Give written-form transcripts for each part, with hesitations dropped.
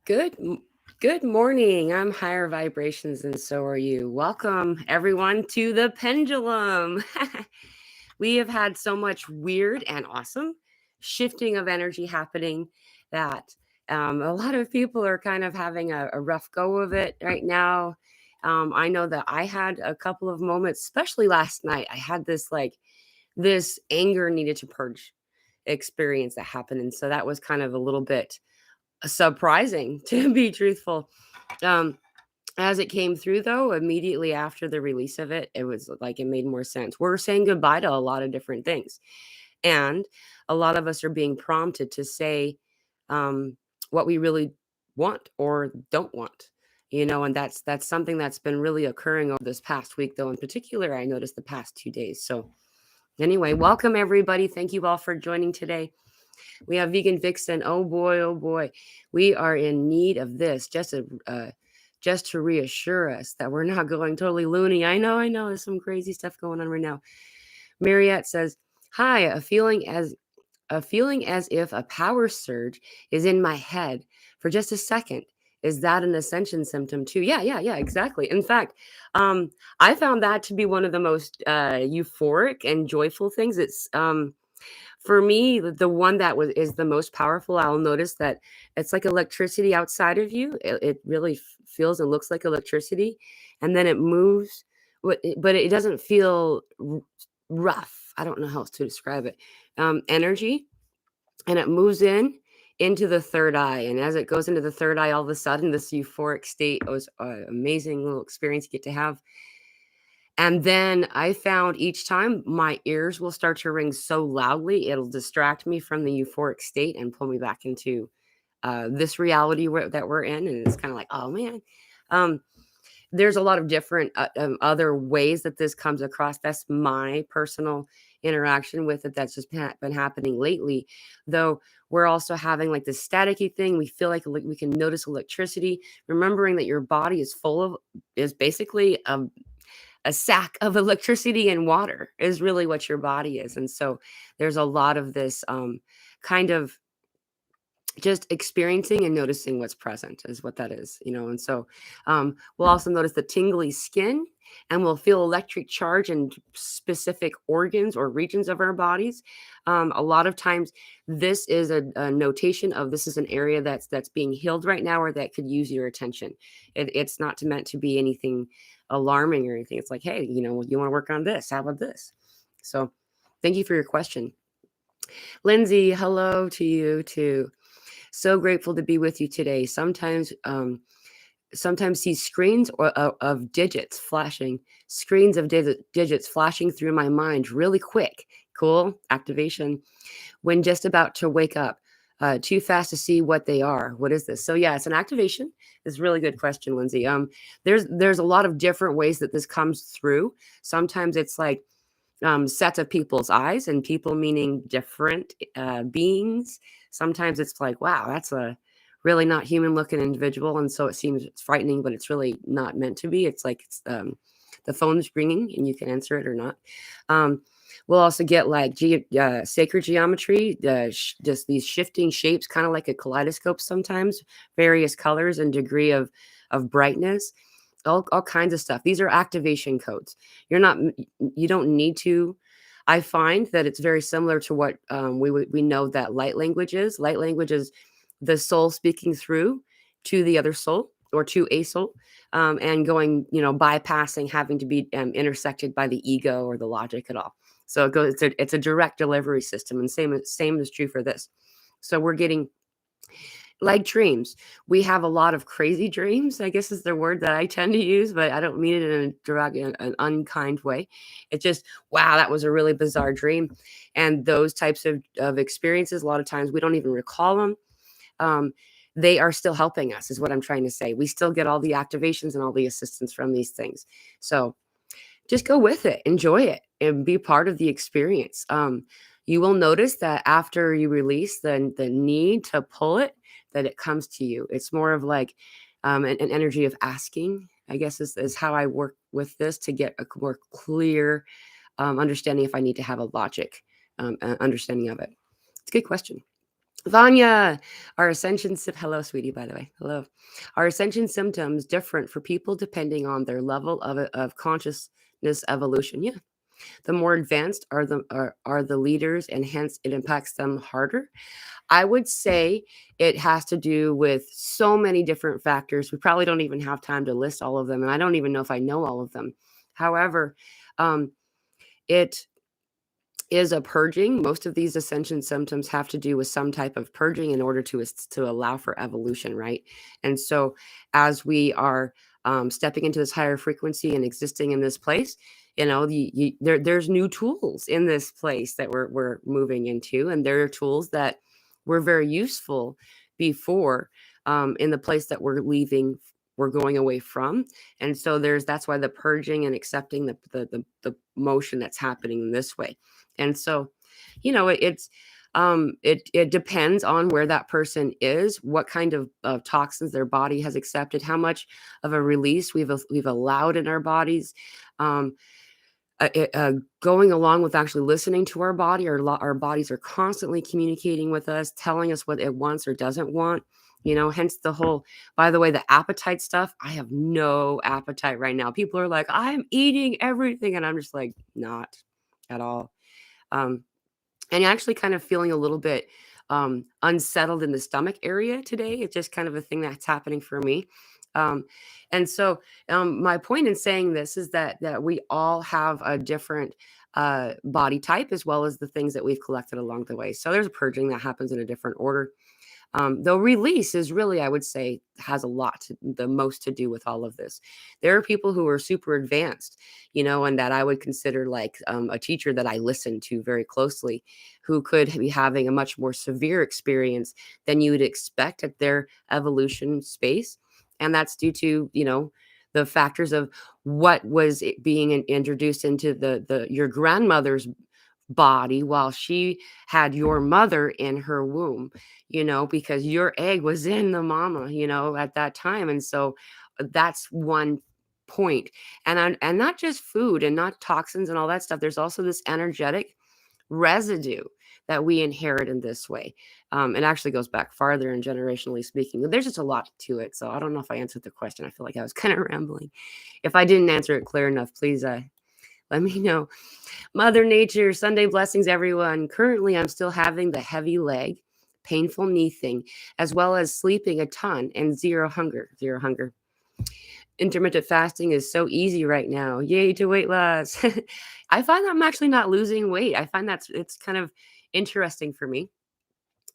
Good good morning. I'm higher vibrations and so are you. Welcome everyone to the pendulum. We have had so much weird and awesome shifting of energy happening that a lot of people are kind of having a rough go of it right now. I know that I had a couple of moments, especially last night. I had this anger needed to purge experience that happened. And so that was kind of a little bit surprising to be truthful. Um, as it came through, though, immediately after the release of it, it was like it made more sense. We're saying goodbye to a lot of different things. And a lot of us are being prompted to say um, what we really want or don't want. And that's something that's been really occurring over this past week, though. In particular, I noticed the past 2 days. So, anyway, welcome everybody. Thank you all for joining today. We have Vegan Vixen. Oh boy, oh boy. We are in need of this just to reassure us that we're not going totally loony. I know. There's some crazy stuff going on right now. Mariette says, "Hi, a feeling as if a power surge is in my head for just a second. Is that an ascension symptom too?" Yeah, exactly. In fact, I found that to be one of the most euphoric and joyful things. It's for me, the one that is the most powerful. I'll notice that it's like electricity outside of you. It really feels and looks like electricity, and then it moves, but it doesn't feel rough. I don't know how else to describe it. Energy, and it moves into the third eye, and as it goes into the third eye, all of a sudden, this euphoric state was an amazing little experience you get to have. And then I found each time my ears will start to ring so loudly, it'll distract me from the euphoric state and pull me back into this reality that we're in. And it's kind of like, oh man. Um, there's a lot of different other ways that this comes across. That's my personal interaction with it. That's just been happening lately. Though we're also having like this staticky thing. We feel like we can notice electricity, remembering that your body is basically a sack of electricity and water is really what your body is. And so there's a lot of this kind of just experiencing and noticing what's present is what that is. And so we'll also notice the tingly skin, and we'll feel electric charge in specific organs or regions of our bodies. A lot of times this is a notation of this is an area that's being healed right now, or that could use your attention. It's not meant to be anything alarming or anything. It's like, hey, you want to work on this, how about this? So thank you for your question. Lindsay, hello to you too. So grateful to be with you today. Sometimes see screens of digits flashing, screens of digits flashing through my mind really quick. Cool activation when just about to wake up. Too fast to see what they are. What is this? So yeah, it's an activation. It's a really good question, Lindsay. There's a lot of different ways that this comes through. Sometimes it's like sets of people's eyes, and people meaning different beings. Sometimes it's like, wow, that's a really not human looking individual. And so it seems it's frightening, but it's really not meant to be. It's like the phone's ringing and you can answer it or not. We'll also get like sacred geometry, just these shifting shapes, kind of like a kaleidoscope sometimes, various colors and degree of brightness. All kinds of stuff. These are activation codes. You don't need to. I find that it's very similar to what we know that light language is. Light language is the soul speaking through to the other soul or to a soul, and going, bypassing having to be intersected by the ego or the logic at all. So it goes. It's a direct delivery system, and same is true for this. So we're getting like dreams. We have a lot of crazy dreams, I guess is the word that I tend to use, but I don't mean it in a direct, an unkind way. It's just, wow, that was a really bizarre dream. And those types of experiences, a lot of times we don't even recall them. They are still helping us, is what I'm trying to say. We still get all the activations and all the assistance from these things. So just go with it, enjoy it, and be part of the experience. You will notice that after you release the need to pull it, that it comes to you. It's more of like an energy of asking, I guess is how I work with this to get a more clear understanding if I need to have a logic understanding of it. It's a good question. Vanya, our hello, sweetie, by the way. Hello. Our ascension symptoms different for people depending on their level of consciousness evolution. Yeah. The more advanced are the leaders, and hence it impacts them harder. I would say it has to do with so many different factors. We probably don't even have time to list all of them, and I don't even know if I know all of them. However, um, it is a purging. Most of these ascension symptoms have to do with some type of purging in order to allow for evolution, right? And so, as we are stepping into this higher frequency and existing in this place, there's new tools in this place that we're moving into, and there are tools that were very useful before in the place that we're leaving. We're going away from, and so that's why the purging and accepting the motion that's happening in this way. And so, it depends on where that person is, what kind of toxins their body has accepted, how much of a release we've allowed in our bodies. Um, Going along with actually listening to our body, our bodies are constantly communicating with us, telling us what it wants or doesn't want. Hence the whole, by the way, the appetite stuff. I have no appetite right now. People are like, I'm eating everything. And I'm just like, not at all. Um, and actually kind of feeling a little bit unsettled in the stomach area today. It's just kind of a thing that's happening for me. Um, and so my point in saying this is that we all have a different body type as well as the things that we've collected along the way. So there's a purging that happens in a different order. The release is really, I would say, has the most to do with all of this. There are people who are super advanced, and that I would consider like a teacher that I listen to very closely, who could be having a much more severe experience than you would expect at their evolution space. And that's due to, the factors of what was being introduced into your grandmother's body while she had your mother in her womb, because your egg was in the mama, at that time. And so that's one point. And not just food and not toxins and all that stuff. There's also this energetic residue that we inherit in this way. It actually goes back farther and generationally speaking. There's just a lot to it. So I don't know if I answered the question. I feel like I was kind of rambling. If I didn't answer it clear enough, please let me know. Mother Nature, Sunday blessings, everyone. Currently, I'm still having the heavy leg, painful knee thing, as well as sleeping a ton and zero hunger. Zero hunger. Intermittent fasting is so easy right now. Yay to weight loss. I find that I'm actually not losing weight. I find it's kind of interesting for me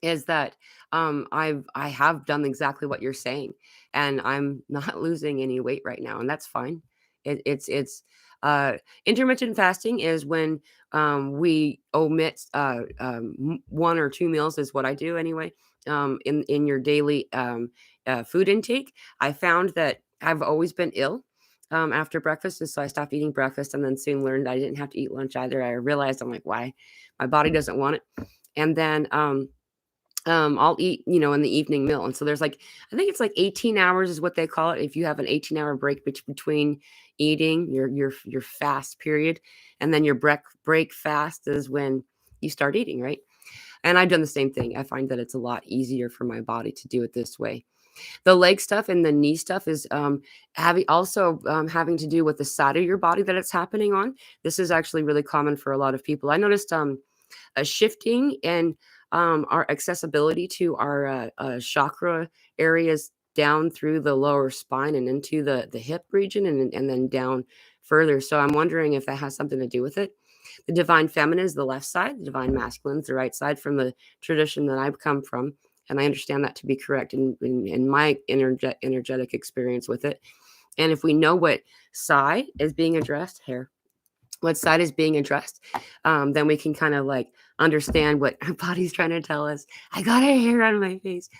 is that I have done exactly what you're saying, and I'm not losing any weight right now, and that's fine. It's uh, intermittent fasting is when we omit one or two meals is what I do anyway. In your daily food intake, I found that I've always been ill. After breakfast, and so I stopped eating breakfast, and then soon learned I didn't have to eat lunch either. I realized I'm like, why? My body doesn't want it, and then I'll eat, in the evening meal. And so there's like, I think it's like 18 hours is what they call it. If you have an 18-hour break between eating your fast period, and then your break fast is when you start eating, right? And I've done the same thing. I find that it's a lot easier for my body to do it this way. The leg stuff and the knee stuff is having to do with the side of your body that it's happening on. This is actually really common for a lot of people. I noticed a shifting in our accessibility to our chakra areas down through the lower spine and into the hip region, and then down further. So I'm wondering if that has something to do with it. The divine feminine is the left side, the divine masculine is the right side from the tradition that I've come from. And I understand that to be correct in my energetic experience with it. And if we know what side is being addressed, hair, what side is being addressed, then we can kind of like understand what our body's trying to tell us. I got a hair on my face.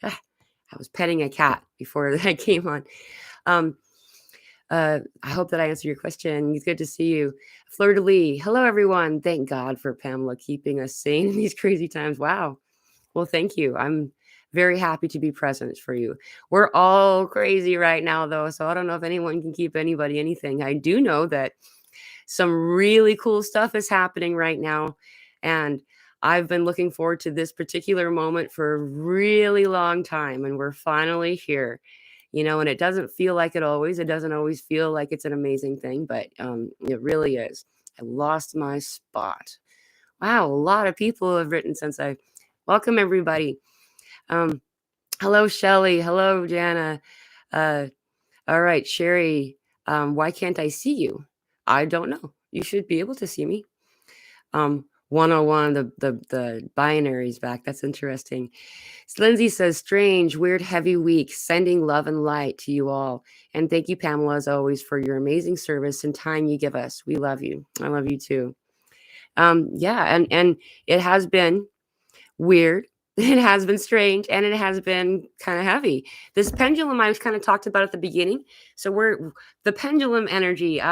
I was petting a cat before I came on. Um, I hope that I answered your question. It's good to see you. Fleur de Lis. Hello, everyone. Thank God for Pamela keeping us sane in these crazy times. Wow. Well, thank you. I'm very happy to be present for you. We're all crazy right now, though, so I don't know if anyone can keep anybody anything. I do know that some really cool stuff is happening right now, and I've been looking forward to this particular moment for a really long time, and we're finally here. And it doesn't feel like it doesn't always feel like it's an amazing thing, but it really is. I lost my spot. Wow, a lot of people have written since I welcome everybody. Um, Hello, Shelly. Hello, Jana. Uh, all right, Sherry. Why can't I see you? I don't know. You should be able to see me. 101, the binaries back. That's interesting. Lindsay says, strange, weird, heavy week, sending love and light to you all. And thank you, Pamela, as always, for your amazing service and time you give us. We love you. I love you too. Yeah, and it has been weird. It has been strange, and it has been kind of heavy. This pendulum I was kind of talked about at the beginning. So we're the pendulum energy.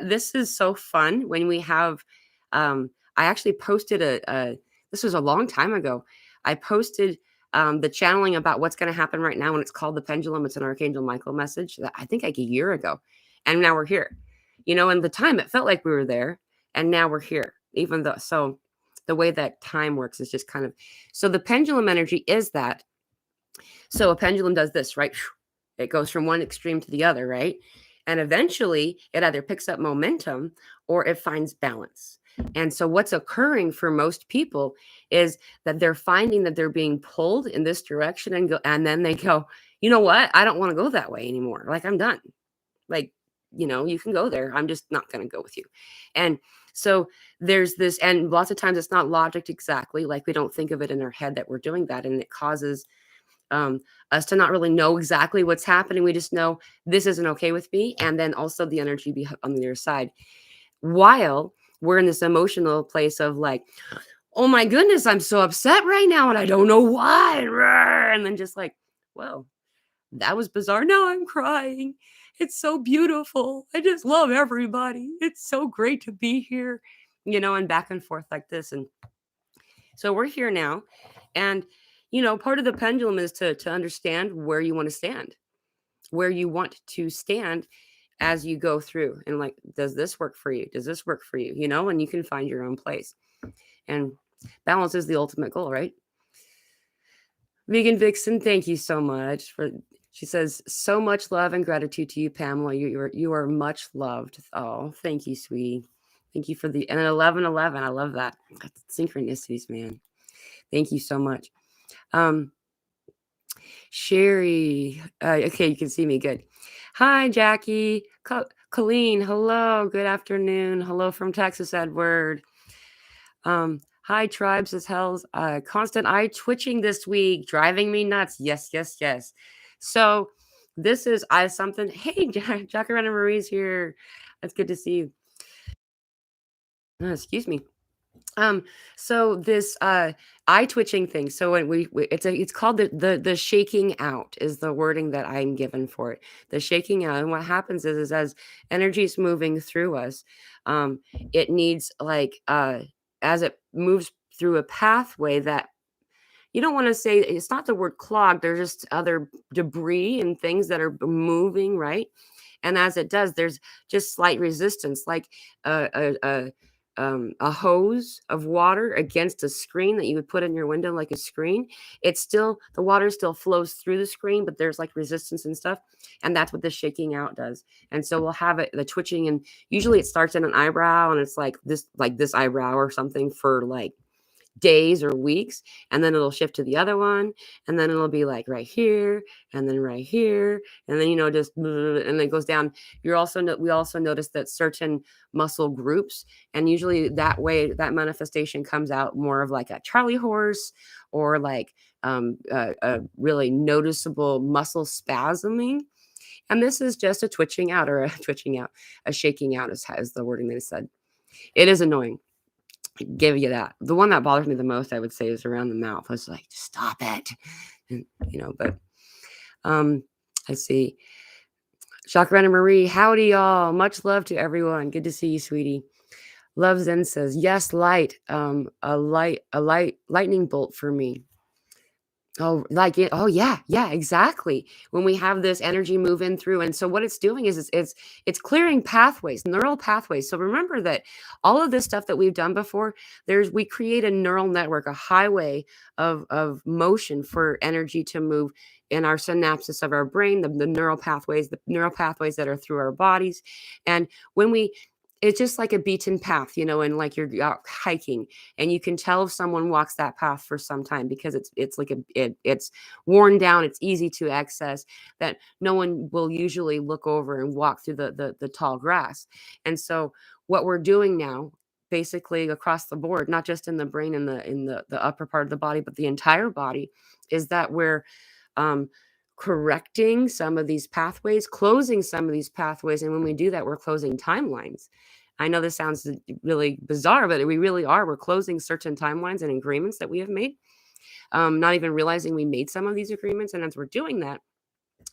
This is so fun when we have. I actually posted this was a long time ago. I posted the channeling about what's going to happen right now, and it's called the pendulum. It's an Archangel Michael message that I think like a year ago, and now we're here. And the time it felt like we were there, and now we're here. Even though the way that time works is just kind of so the pendulum energy is that. So a pendulum does this, right? It goes from one extreme to the other, right? And eventually it either picks up momentum or it finds balance. And so what's occurring for most people is that they're finding that they're being pulled in this direction and then they go, you know what? I don't want to go that way anymore. Like I'm done. Like, you can go there. I'm just not going to go with you. And so there's this, and lots of times it's not logic exactly. Like we don't think of it in our head that we're doing that. And it causes us to not really know exactly what's happening. We just know this isn't okay with me. And then also the energy be on the other side. While we're in this emotional place of like, oh my goodness, I'm so upset right now and I don't know why. And then just like, whoa, that was bizarre. Now I'm crying. It's so beautiful. I just love everybody. It's so great to be here, and back and forth like this. And so we're here now. And, part of the pendulum is to understand where you want to stand, where you want to stand as you go through. And like, does this work for you? Does this work for you? And you can find your own place. And balance is the ultimate goal, right? Vegan Vixen, thank you so much for. She says, so much love and gratitude to you, Pamela. You are much loved. Oh, thank you, sweetie. Thank you for and 1111. I love that. That's synchronicities, man. Thank you so much. Sherry. Okay, you can see me. Good. Hi, Jackie. Colleen. Hello. Good afternoon. Hello from Texas, Edward. Hi, tribes as hell's constant eye twitching this week, driving me nuts. Yes, yes, yes. So this is something. Hey, Jacaranda Marie's here. That's good to see you. Excuse me. So this eye twitching thing. So when it's called the shaking out is the wording that I'm given for it. The shaking out. And what happens is as energy is moving through us, it needs like as it moves through a pathway that you don't want to say it's not the word clogged. There's just other debris and things that are moving, right? And as it does, there's just slight resistance, like a hose of water against a screen that you would put in your window, like a screen. It's still the water still flows through the screen, but there's like resistance and stuff, and that's what the shaking out does. And so we'll have the twitching, and usually it starts in an eyebrow, and it's like this eyebrow or something for like days or weeks, and then it'll shift to the other one, and then it'll be like right here and then right here, and then just and then it goes down. We also notice that certain muscle groups, and usually that way that manifestation comes out more of like a Charlie horse or like a really noticeable muscle spasming. And this is just a twitching out or a shaking out is the wording that is said. It is annoying. Give you that. The one that bothers me the most, I would say, is around the mouth. I was like, stop it. And, but I see. Chakrana Marie, howdy y'all. Much love to everyone. Good to see you, sweetie. Love Zen says, yes, light. A lightning bolt for me. Oh, like it. Oh, yeah, yeah, exactly. When we have this energy move in through, and so what it's doing is it's clearing pathways, neural pathways. So remember that all of this stuff that we've done before, we create a neural network, a highway of motion for energy to move in our synapses of our brain, the neural pathways that are through our bodies, and when we it's just like a beaten path, and like you're out hiking, and you can tell if someone walks that path for some time because it's worn down, it's easy to access, that no one will usually look over and walk through the tall grass. And so what we're doing now, basically across the board, not just in the brain and the upper part of the body, but the entire body, is that we're um correcting some of these pathways, closing some of these pathways. And when we do that, we're closing timelines. I know this sounds really bizarre, but we really are. We're closing certain timelines and agreements that we have made, not even realizing we made some of these agreements. And as we're doing that,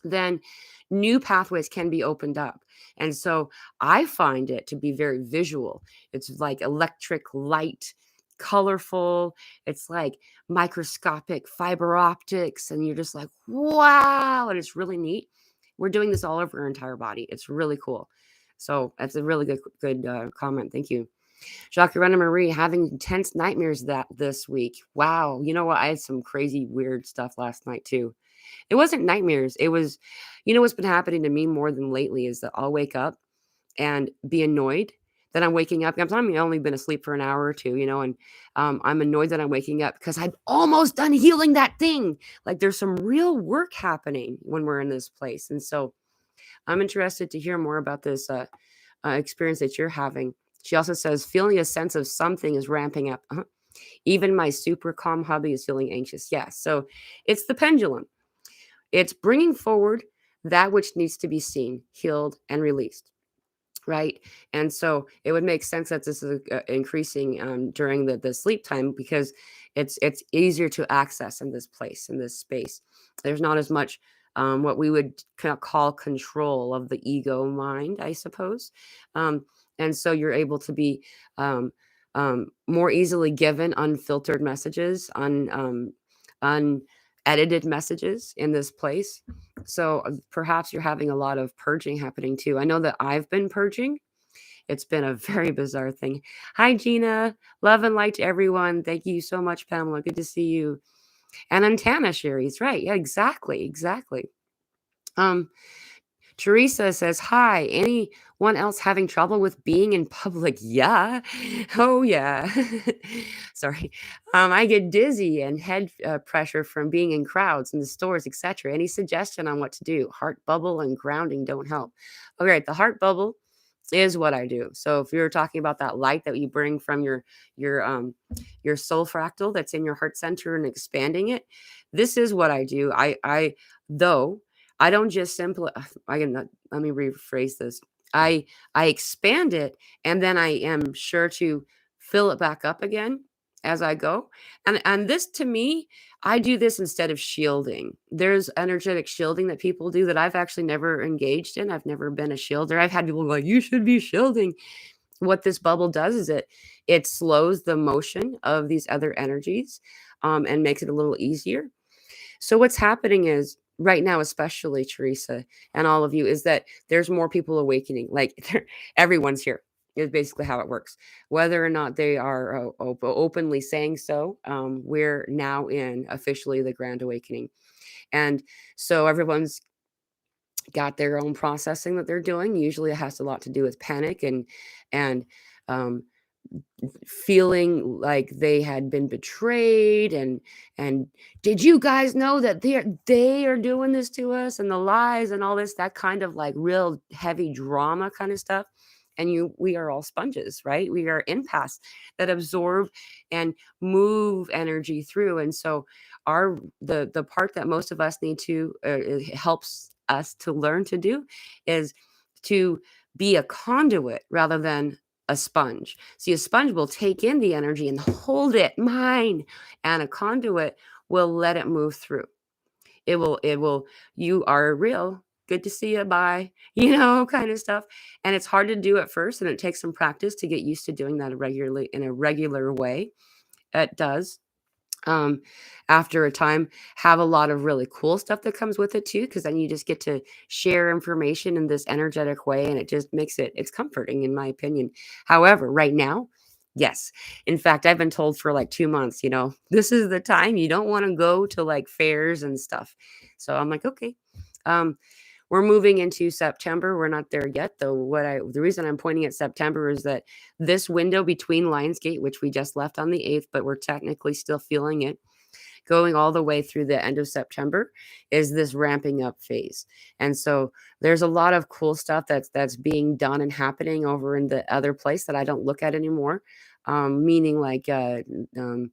then new pathways can be opened up. And so I find it to be very visual. It's like electric light, colorful. It's like microscopic fiber optics. And you're just like, wow. And it's really neat. We're doing this all over our entire body. It's really cool. So that's a really good comment. Thank you. Jacques Marie, having intense nightmares this week. Wow. You know what? I had some crazy weird stuff last night too. It wasn't nightmares. It was, what's been happening to me more than lately is that I'll wake up and be annoyed that I'm waking up. I've only been asleep for an hour or two, and I'm annoyed that I'm waking up because I'm almost done healing that thing. Like there's some real work happening when we're in this place. And so I'm interested to hear more about this experience that you're having. She also says, feeling a sense of something is ramping up. Even my super calm hubby is feeling anxious. Yeah. So it's the pendulum. It's bringing forward that which needs to be seen, healed, and released, right? And so it would make sense that this is increasing during the sleep time because it's easier to access in this place, in this space. There's not as much what we would kind of call control of the ego mind, I suppose. And so you're able to be more easily given unfiltered messages, unedited messages in this place. So perhaps you're having a lot of purging happening too. I know that I've been purging. It's been a very bizarre thing. Hi, Gina. Love and light to everyone. Thank you so much, Pamela. Good to see you. And Antana Sherry's right. Yeah, exactly. Exactly. Teresa says, hi, anyone else having trouble with being in public? Yeah. Oh, yeah. Sorry. I get dizzy and head pressure from being in crowds in the stores, etc. Any suggestion on what to do? Heart bubble and grounding don't help. All right. The heart bubble is what I do. So if you're talking about that light that you bring from your soul fractal that's in your heart center and expanding it, this is what I do. Though I don't just simply let me rephrase this. I expand it and then I am sure to fill it back up again as I go. And this to me, I do this instead of shielding. There's energetic shielding that people do that I've actually never engaged in. I've never been a shielder. I've had people go, you should be shielding. What this bubble does is it slows the motion of these other energies and makes it a little easier. So what's happening is right now, especially Teresa and all of you, is that there's more people awakening. Like everyone's here is basically how it works. Whether or not they are openly saying so, we're now in officially the Grand Awakening. And so everyone's got their own processing that they're doing. Usually it has a lot to do with panic and um, feeling like they had been betrayed and did you guys know that they are doing this to us, and the lies and all this, that kind of like real heavy drama kind of stuff. And we are all sponges, right? We are empaths that absorb and move energy through. And so the part that most of us need to it helps us to learn to do is to be a conduit rather than a sponge. See, a sponge will take in the energy and hold it, mine, and a conduit will let it move through. It will, you are real. Good to see you. Bye. Kind of stuff. And it's hard to do at first, and it takes some practice to get used to doing that regularly in a regular way. It does. um, after a time, have a lot of really cool stuff that comes with it too, because then you just get to share information in this energetic way, and it just makes it's comforting, in my opinion. However, right now, yes. In fact, I've been told for like 2 months, this is the time you don't want to go to like fairs and stuff. So I'm like, okay. Um, we're moving into September. We're not there yet, though. The reason I'm pointing at September is that this window between Lionsgate, which we just left on the 8th, but we're technically still feeling it, going all the way through the end of September, is this ramping up phase. And so there's a lot of cool stuff that's being done and happening over in the other place that I don't look at anymore. Meaning like um,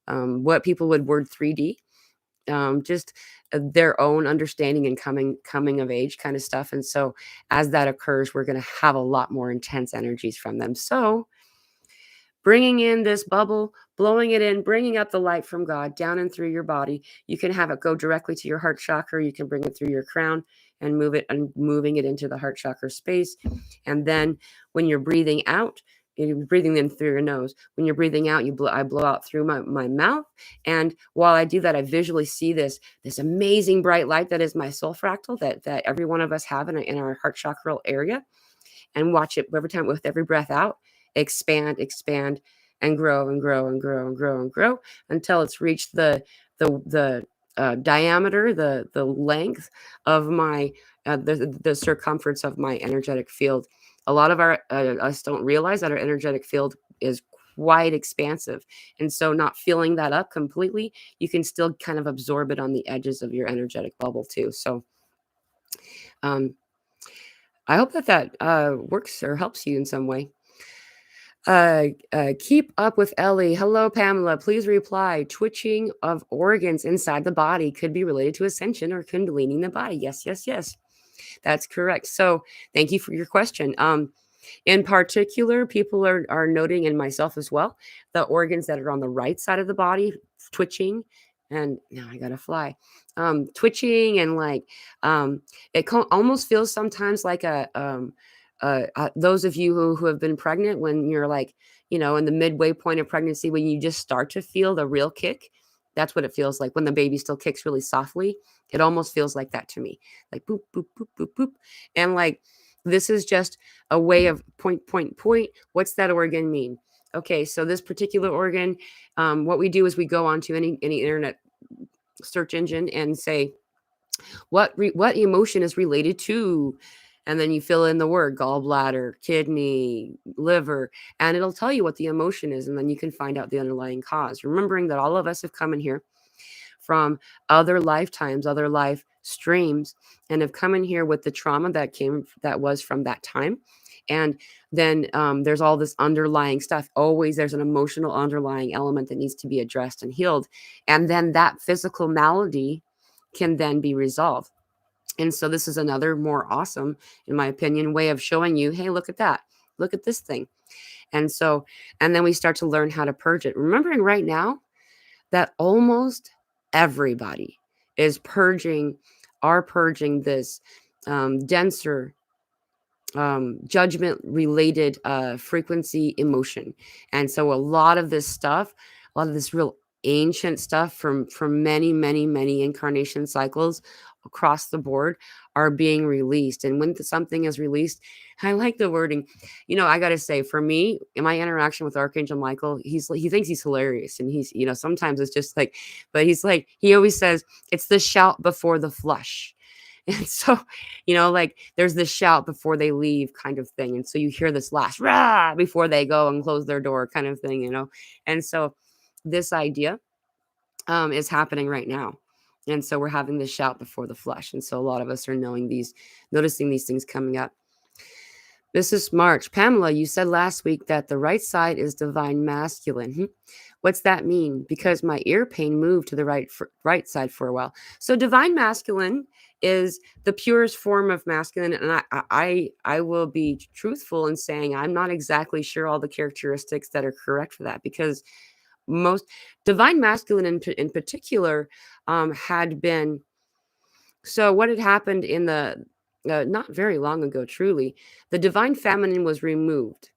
what people would word 3D, just their own understanding and coming of age kind of stuff. And so as that occurs, we're going to have a lot more intense energies from them. So bringing in this bubble, blowing it in, bringing up the light from God down and through your body. You can have it go directly to your heart chakra. You can bring it through your crown and moving it into the heart chakra space. And then when you're breathing out, you're breathing in through your nose. When you're breathing out, I blow out through my mouth. And while I do that, I visually see this amazing bright light that is my soul fractal that every one of us have in our heart chakra area, and watch it every time with every breath out, expand, and grow and grow and grow and grow and grow until it's reached the diameter, the length of my the circumference of my energetic field. A lot of us don't realize that our energetic field is quite expansive, and so not filling that up completely, you can still kind of absorb it on the edges of your energetic bubble too. So um, I hope that works or helps you in some way. Keep up with Ellie. Hello, Pamela. Please reply. Twitching of organs inside the body could be related to ascension or kundalini in the body. Yes, yes, yes. That's correct. So thank you for your question. In particular, people are noting, and myself as well, the organs that are on the right side of the body twitching. And now I gotta fly. Twitching and like it almost feels sometimes like those of you who have been pregnant, when you're like, in the midway point of pregnancy, when you just start to feel the real kick. That's what it feels like when the baby still kicks really softly. It almost feels like that to me, like boop, boop, boop, boop, boop. And like, this is just a way of point, point, point. What's that organ mean? Okay, so this particular organ, what we do is we go onto any internet search engine and say, what emotion is related to, and then you fill in the word gallbladder, kidney, liver, and it'll tell you what the emotion is, and then you can find out the underlying cause, remembering that all of us have come in here from other lifetimes, other life streams, and have come in here with the trauma that was from that time. And then there's all this underlying stuff. Always there's an emotional underlying element that needs to be addressed and healed, and then that physical malady can then be resolved. And so this is another more awesome, in my opinion, way of showing you, hey, look at that. Look at this thing. And so, and then we start to learn how to purge it. Remembering right now that almost everybody is purging this denser judgment related frequency emotion. And so a lot of this stuff, a lot of this real ancient stuff from many incarnation cycles across the board are being released. And when something is released, I like the wording. I gotta say, for me, in my interaction with Archangel Michael, he thinks he's hilarious, and he's, sometimes it's just like, but he's like, he always says it's the shout before the flush. And so, like, there's this shout before they leave kind of thing. And so you hear this last rah before they go and close their door kind of thing. And so this idea is happening right now. And so we're having this shout before the flush. And so a lot of us are noticing these things coming up. This is March. Pamela, you said last week that the right side is divine masculine. What's that mean? Because my ear pain moved to the right side for a while. So divine masculine is the purest form of masculine. And I will be truthful in saying I'm not exactly sure all the characteristics that are correct for that, because most divine masculine in particular had been. So what had happened in the not very long ago, truly, the divine feminine was removed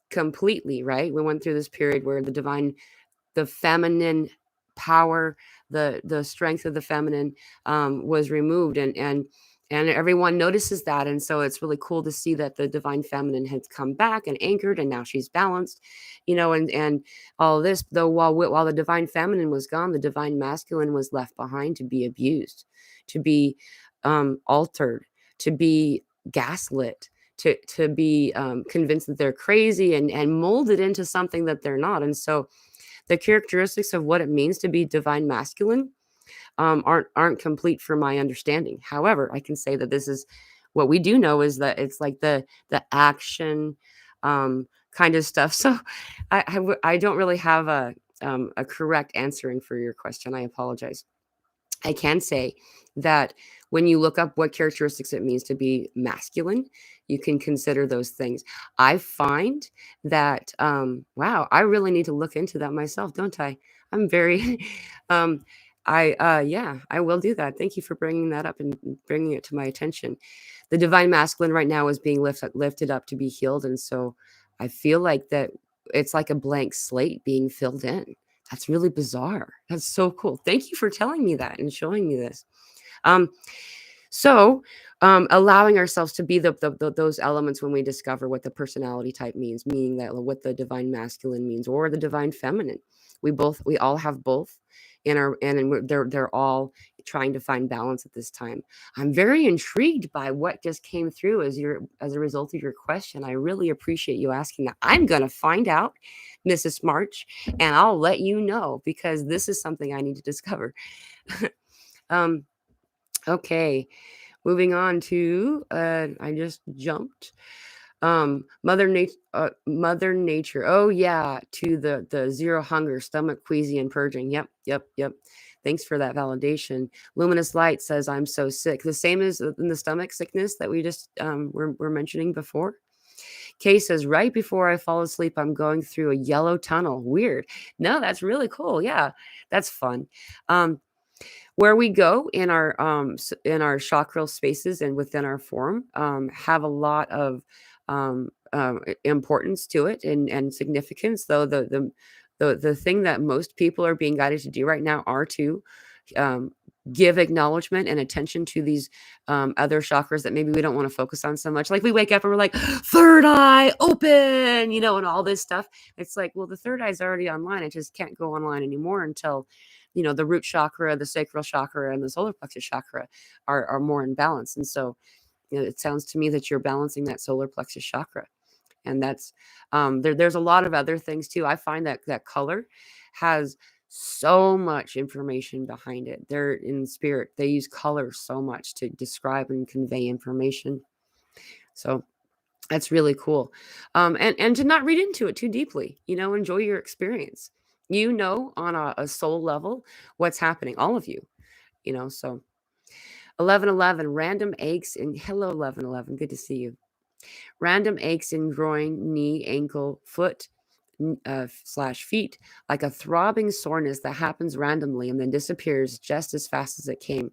completely, right? We went through this period where the feminine power, the strength of the feminine was removed, and everyone notices that. And so it's really cool to see that the divine feminine has come back and anchored, and now she's balanced, and all this. Though while the divine feminine was gone, the divine masculine was left behind to be abused, to be altered, to be gaslit, to be convinced that they're crazy, and molded into something that they're not. And so the characteristics of what it means to be divine masculine aren't complete for my understanding. However, I can say that this is what we do know, is that it's like the action kind of stuff. So I don't really have a correct answering for your question. I apologize. I can say that when you look up what characteristics it means to be masculine, you can consider those things. I find that, wow, I really need to look into that myself, don't I? I'm very, um, yeah, I will do that. Thank you for bringing that up and bringing it to my attention. The divine masculine right now is being lifted up to be healed. And so I feel like that it's like a blank slate being filled in. That's really bizarre. That's so cool. Thank you for telling me that and showing me this. Um, so, allowing ourselves to be those elements when we discover what the personality type means, meaning that what the divine masculine means, or the divine feminine. We all have both in our, they're all trying to find balance at this time. I'm very intrigued by what just came through as a result of your question. I really appreciate you asking that. I'm gonna find out, Mrs. March, and I'll let you know, because this is something I need to discover. um, okay. Moving on to, I just jumped. Mother Nature. Oh yeah, to the zero hunger, stomach queasy, and purging. Yep, yep, yep. Thanks for that validation. Luminous Light says I'm so sick. The same as in the stomach sickness that we just were mentioning before. Kay says, right before I fall asleep, I'm going through a yellow tunnel. Weird. No, that's really cool. Yeah, that's fun. Where we go in our chakral spaces and within our form have a lot of importance to it, and significance. Though the thing that most people are being guided to do right now are to um, give acknowledgement and attention to these other chakras that maybe we don't want to focus on so much. Like we wake up and we're like, third eye open, and all this stuff. It's like, well, the third eye is already online. It just can't go online anymore until the root chakra, the sacral chakra, and the solar plexus chakra are more in balance. And so it sounds to me that you're balancing that solar plexus chakra. And that's there's a lot of other things too. I find that color has so much information behind it. They're in spirit. They use color so much to describe and convey information. So that's really cool. And to not read into it too deeply, enjoy your experience. On a soul level what's happening, all of you, so 1111 random aches in hello 1111, good to see you. Random aches in groin, knee, ankle, foot slash feet, like a throbbing soreness that happens randomly and then disappears just as fast as it came.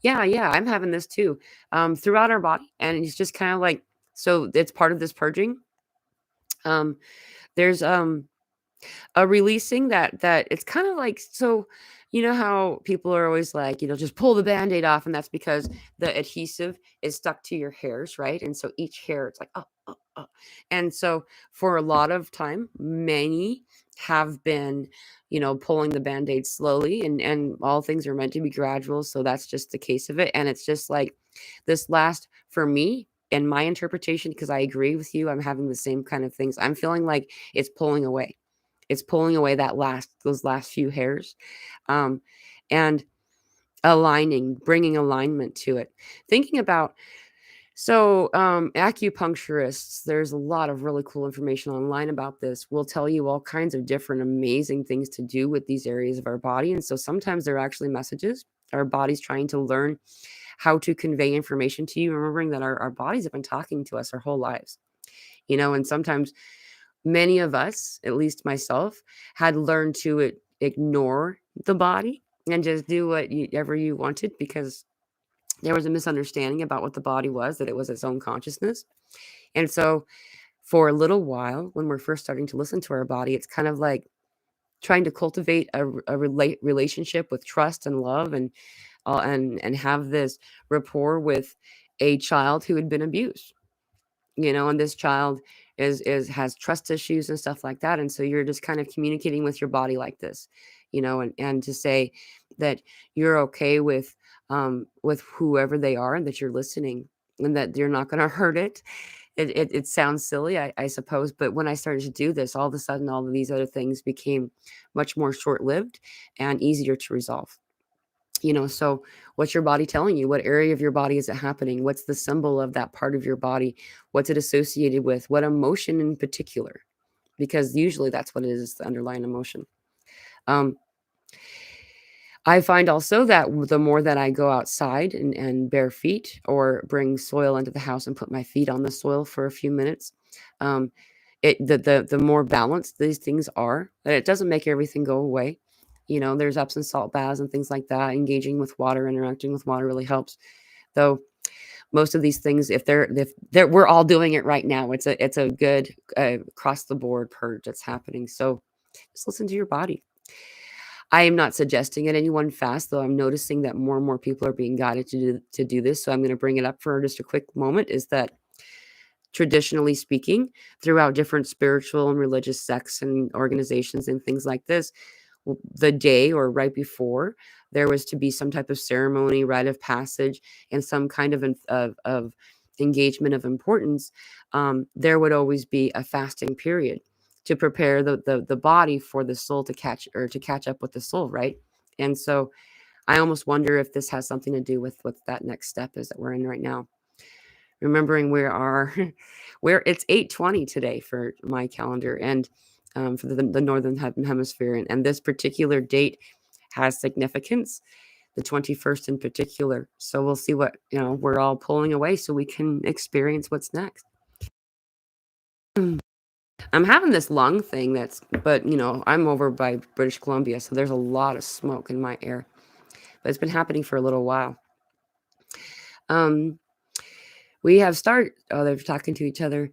Yeah, I'm having this too, throughout our body, and it's just kind of like, so it's part of this purging. There's a releasing that it's kind of like, so how people are always like, just pull the band-aid off, and that's because the adhesive is stuck to your hairs, right? And so each hair, it's like, oh, oh, oh. And so for a lot of time, many have been pulling the band-aid slowly, and all things are meant to be gradual, so that's just the case of it. And it's just like this last, for me, in my interpretation, because I agree with you, I'm having the same kind of things. I'm feeling like it's pulling away. It's pulling away those last few hairs, and bringing alignment to it. Thinking about, so acupuncturists, there's a lot of really cool information online about this. Will tell you all kinds of different amazing things to do with these areas of our body. And so sometimes they're actually messages, our body's trying to learn how to convey information to you, remembering that our bodies have been talking to us our whole lives, and sometimes many of us, at least myself, had learned to ignore the body and just do whatever you wanted, because there was a misunderstanding about what the body was, that it was its own consciousness. And so for a little while, when we're first starting to listen to our body, it's kind of like trying to cultivate a relationship with trust and love, and have this rapport with a child who had been abused, and this child is has trust issues and stuff like that. And so you're just kind of communicating with your body like this, and to say that you're okay with whoever they are, and that you're listening, and that you're not going to hurt it. It sounds silly, I suppose, but when I started to do this, all of a sudden all of these other things became much more short-lived and easier to resolve. So what's your body telling you? What area of your body is it happening? What's the symbol of that part of your body? What's it associated with? What emotion in particular? Because usually that's what it is, the underlying emotion. Um, I find also that the more that I go outside and bare feet, or bring soil into the house and put my feet on the soil for a few minutes, um, the more balanced these things are. That it doesn't make everything go away. There's Epsom salt baths and things like that. Engaging with water, interacting with water really helps. Though most of these things, if we're all doing it right now, it's a good across the board purge that's happening. So just listen to your body. I am not suggesting it anyone fast, though I'm noticing that more and more people are being guided to do this. So I'm going to bring it up for just a quick moment. Is that, traditionally speaking, throughout different spiritual and religious sects and organizations and things like this, the day or right before there was to be some type of ceremony, rite of passage, and some kind of engagement of importance, there would always be a fasting period to prepare the body for the soul to catch up with the soul, right? And so I almost wonder if this has something to do with what that next step is that we're in right now. Remembering where it's 8:20 today for my calendar, and for the northern hemisphere, and this particular date has significance, the 21st in particular. So we'll see what we're all pulling away so we can experience what's next. I'm having this lung thing but I'm over by British Columbia, so there's a lot of smoke in my air, but it's been happening for a little while. We have they're talking to each other.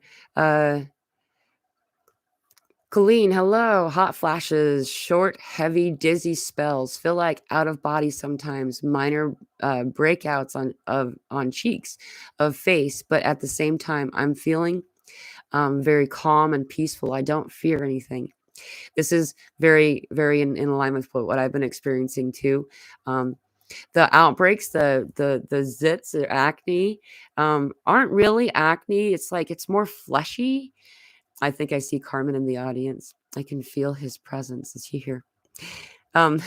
Colleen, hello. Hot flashes, short, heavy, dizzy spells. Feel like out of body sometimes. Minor breakouts on cheeks, of face, but at the same time, I'm feeling very calm and peaceful. I don't fear anything. This is very, very in alignment with what I've been experiencing too. The outbreaks, the zits or acne, aren't really acne. It's like it's more fleshy. I think I see Carmen in the audience. I can feel his presence. Is he here? Um,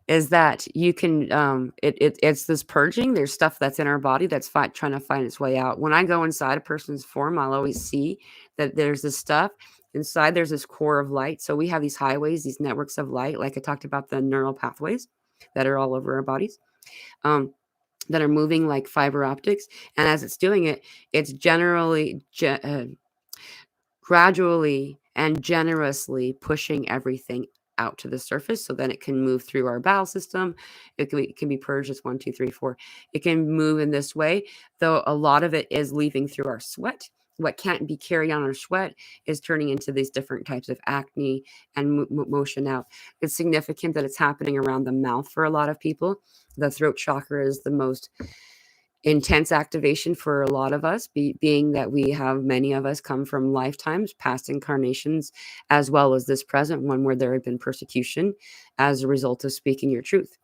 is that you can it's this purging. There's stuff that's in our body that's trying to find its way out. When I go inside a person's form, I'll always see that there's this stuff inside. There's this core of light. So we have these highways, these networks of light, like I talked about, the neural pathways that are all over our bodies, that are moving like fiber optics. And as it's doing it, it's gradually and generously pushing everything out to the surface, so then it can move through our bowel system. It can be purged as 1, 2, 3, 4. It can move in this way, though a lot of it is leaving through our sweat. What can't be carried on our sweat is turning into these different types of acne and motion out. It's significant that it's happening around the mouth for a lot of people. The throat chakra is the most intense activation for a lot of us, being that many of us come from lifetimes, past incarnations, as well as this present one where there had been persecution as a result of speaking your truth.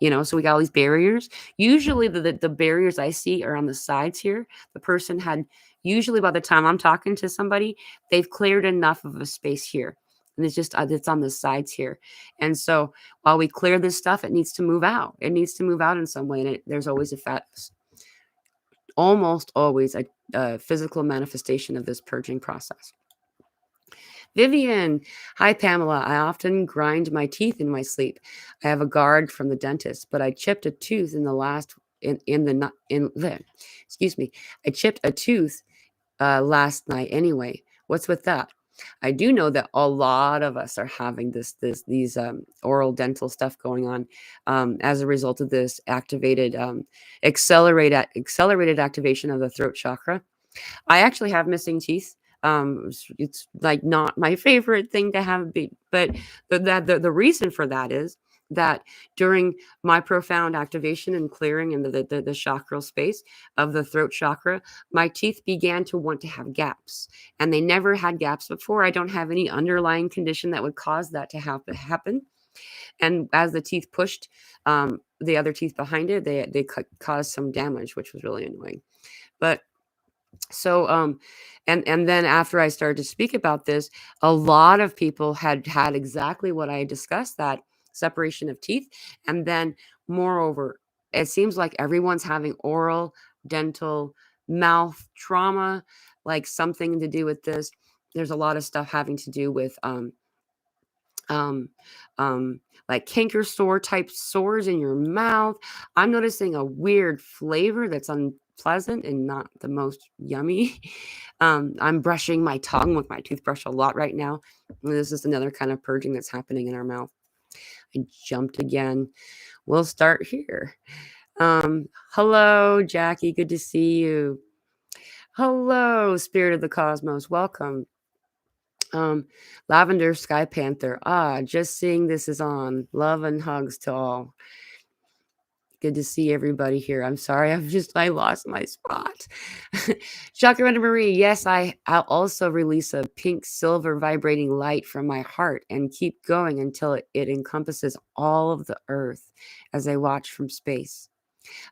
So we got all these barriers. Usually the barriers I see are on the sides here. The person had, usually by the time I'm talking to somebody, they've cleared enough of a space here. And it's on the sides here. And so while we clear this stuff, it needs to move out. It needs to move out in some way. And there's always almost always a physical manifestation of this purging process. Vivian, hi Pamela. I often grind my teeth in my sleep. I have a guard from the dentist, but I chipped a tooth excuse me. I chipped a tooth last night anyway. What's with that? I do know that a lot of us are having these oral dental stuff going on as a result of this accelerated activation of the throat chakra. I actually have missing teeth. It's like not my favorite thing to have be, but the reason for that is that during my profound activation and clearing in the chakral space of the throat chakra, my teeth began to want to have gaps, and they never had gaps before. I don't have any underlying condition that would cause that to happen. And as the teeth pushed the other teeth behind it, they caused some damage, which was really annoying. But so and then after I started to speak about this, a lot of people had exactly what I discussed, that separation of teeth. And then moreover, it seems like everyone's having oral, dental, mouth trauma, like something to do with this. There's a lot of stuff having to do with um like canker sore type sores in your mouth. I'm noticing a weird flavor that's unpleasant and not the most yummy. I'm brushing my tongue with my toothbrush a lot right now. And this is another kind of purging that's happening in our mouth. I jumped again. We'll start here. Hello, Jackie, good to see you. Hello, Spirit of the Cosmos, welcome. Lavender Sky Panther. Just seeing this is on. Love and hugs to all. Good to see everybody here. I'm sorry, I lost my spot. Chakranda Marie, yes, I'll also release a pink silver vibrating light from my heart and keep going until it encompasses all of the earth as I watch from space.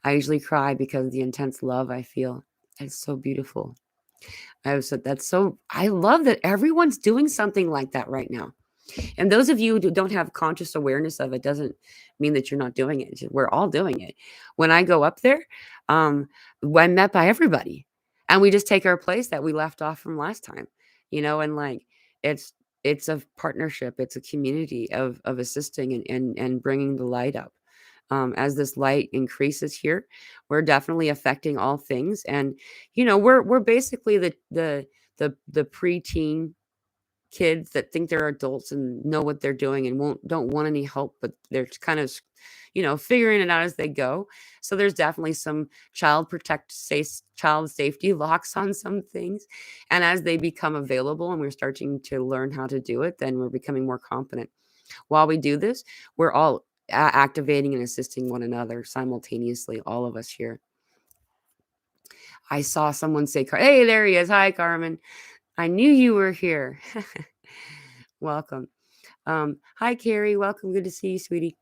I usually cry because of the intense love I feel. It's so beautiful. I love that everyone's doing something like that right now. And those of you who don't have conscious awareness of it doesn't mean that you're not doing it. We're all doing it. When I go up there, I'm met by everybody, and we just take our place that we left off from last time, and like it's it's a partnership, it's a community of assisting and bringing the light up. As this light increases here, we're definitely affecting all things, and we're basically the preteen kids that think they're adults and know what they're doing and don't want any help, but they're kind of figuring it out as they go. So there's definitely some child safety locks on some things, and as they become available and we're starting to learn how to do it, then we're becoming more competent. While we do this, we're all activating and assisting one another simultaneously, all of us here. I saw someone say, hey, there he is. Hi, Carmen. I knew you were here. Welcome. Hi, Carrie. Welcome. Good to see you, sweetie.